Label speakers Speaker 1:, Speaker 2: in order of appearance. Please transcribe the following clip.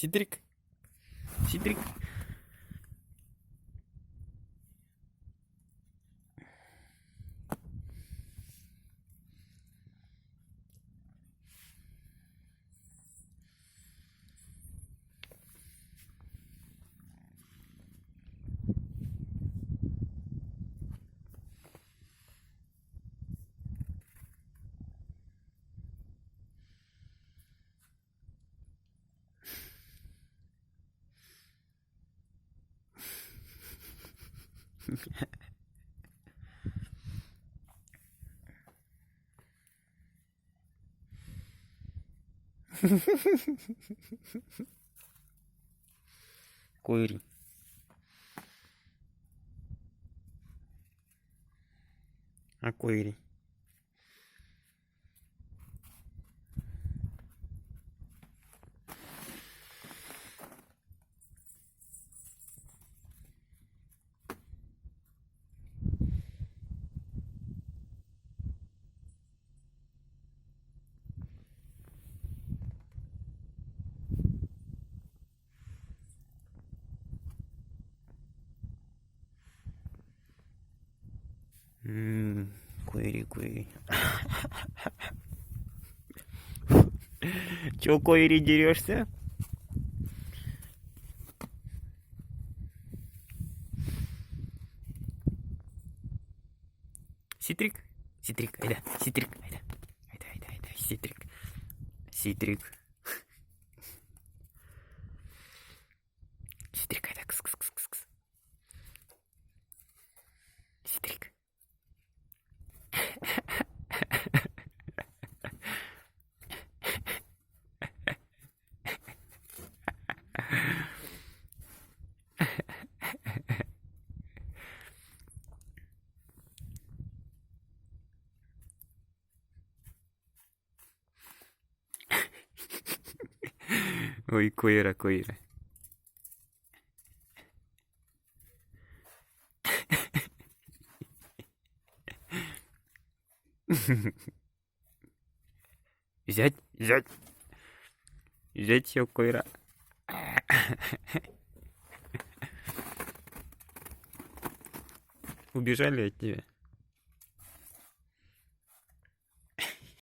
Speaker 1: Ситрик. Ситрик. Койри. А койри. Койри, койри. Чё, койри, дерешься? Ситрик. Ситрик, айда. Ситрик, айда. Айда, айда, айда. Ситрик. Ситрик. Ситрик, айда. Кс, кс, кс, кс, кс. Ситрик. Ой, койра, койра. Взять, взять. Взять ее, койра. Убежали от тебя.